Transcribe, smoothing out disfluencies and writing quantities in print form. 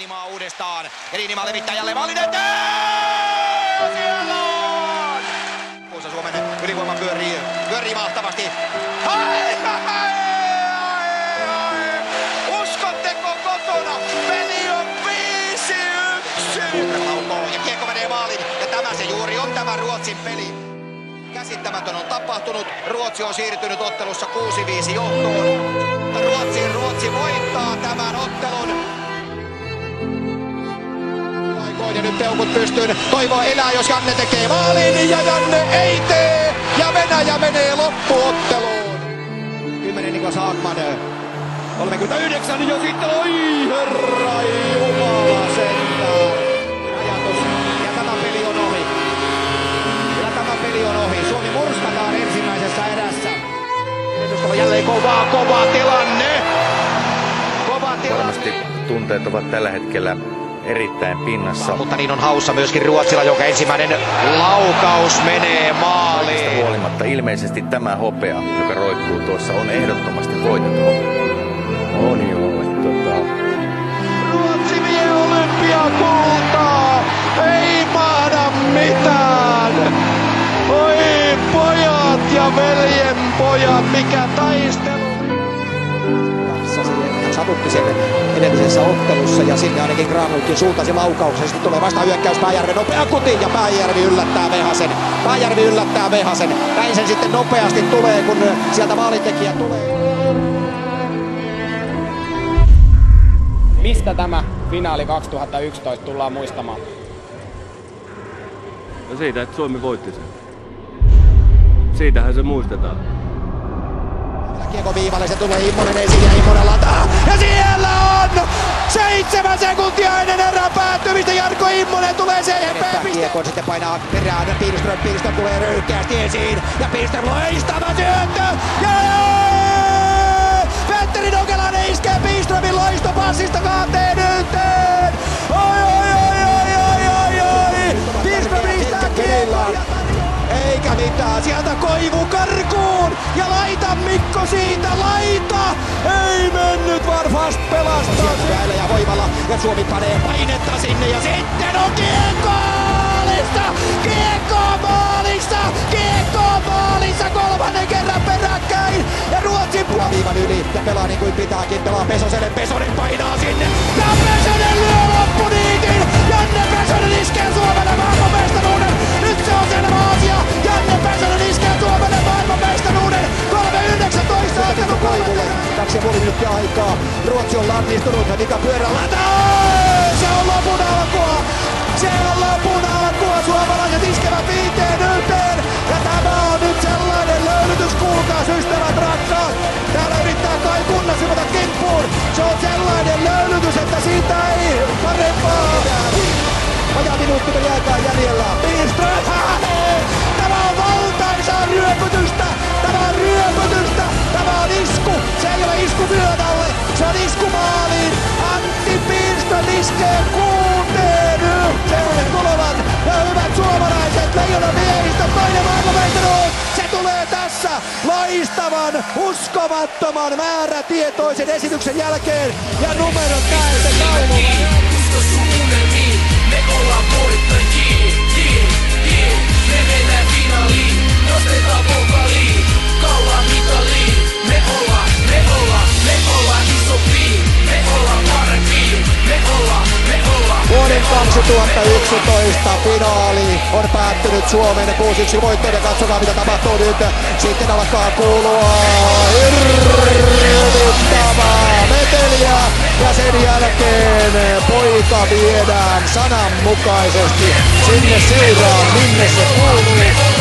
Niinimaa uudestaan. Ja Niinimaa levittää jälleen maalin eteen! Siellä on! Kuussa Suomen ylivoima pyörii mahtavasti. Uskotteko kotona? Peli on 5-1! Ja kiekko menee maaliin. Ja tämä se juuri on tämä Ruotsin peli. Käsittämätön on tapahtunut. Ruotsi on siirtynyt ottelussa 6-5 johtoon. Ruotsi voittaa tämän ottelun. Ja nyt peukut pystyyn. Toivo elää, jos Janne tekee maalin. Ja Janne ei tee. Ja Venäjä menee loppuotteluun. 10 Niklas Haakman. 39 ja sitten oi herra jumala sentään. Ajatus. Ja tämä peli on ohi. Ja tämä peli on ohi. Suomi murskataan ensimmäisessä erässä. Edustalla jälleen kova tilanne. Varmasti tunteet ovat tällä hetkellä erittäin pinnassa. Mutta niin on haussa myöskin Ruotsilla, joka ensimmäinen laukaus menee maaliin. Tästä huolimatta ilmeisesti tämä hopea, joka roikkuu tuossa, on ehdottomasti voitettu hopea. On joo, Ruotsi vie olympiakultaa! Ei mahda mitään! Oi pojat ja veljen pojat, mikä taistelu! Hän satutti sen edellisessä ottelussa ja sinne ainakin Granlundkin suuntasi laukauksen. Sitten tulee vasta hyökkäys Pääjärven nopea kuti ja Pääjärvi yllättää Vehasen. Näin sen sitten nopeasti tulee, kun sieltä maalintekijä tulee. Mistä tämä finaali 2011 tullaan muistamaan? No siitä, että Suomi voitti sen. Siitähän se muistetaan. Kiekko viivalle, se tulee Immonen esiin ja Immonen lataa. Ja siellä on 7 sekuntia ennen erään päättymistä. Jarkko Immonen tulee CHP. Kiekko sitten painaa perään. Pihlström tulee röyhkeästi esiin. Ja Pihlström loistava syöttö. Ja Petteri Nokelainen iskee Pihlströmin loistopassista 2-1. Oi. Pihlström riistää kiekkoa. Eikä mitään, sieltä Koivu karkuun ja laita Mikko siitä, laita! Ei mennyt, vaan fast pelastaa. Sieltä ja voimalla ja Suomi panee painetta sinne ja sitten on kiekko maalissa, kolmannen kerran peräkkäin ja Ruotsin viivan yli ja pelaa niin kuin pitääkin, pelaa Pesoselle, Pesonen painaa sinne ja Pesonen lyö loppuniitin, Janne Pesonen iskee Suomelle maailmanmestaruuden, nyt se on selvä asia, Janne Pesonen iskee Suomelle maailmanmestaruuden, 3-19 otettu Koivulle. 2,5 minuuttia aikaa, Ruotsi on lannistunut ja Mika Pyörällä, se on lopun alkua, suomalaiset iskevät 5-1 ja tämä on nyt sellainen löylytys, kuulkaas ystävät rakkaat, täällä yrittää Kai Kunnas hypätä kimppuun, se on sellainen löylytys, että siitä ei parempaa vajaa minuutti peli aikaa jäljellä. Pihlström, tämä on valtaisaa ryöpytystä, tämä on isku, se ei ole isku vyötälle, se on isku maaliin, Antti Pihlström iskee 6-1, tulevat ja hyvät suomalaiset Leijona miehistä, toinen maailmanmestaruus, se tulee tässä loistavan, uskomattoman määrätietoisen esityksen jälkeen ja numerot näette kaunulla. Me ollaan voittajia, me mennään finaaliin, nostetaan pokaliin, kauan mitaliin. Me ollaan isopia, me ollaan parempia, me ollaan. Vuoden 2011 finaali on päättynyt Suomen 6-1 voittoon ja katsokaa mitä tapahtuu nyt. Sitten alkaa kuulua hirvittävää meteliä ja sen jälkeen poika viedään sananmukaisesti sinne seuraan minne se kuuluu.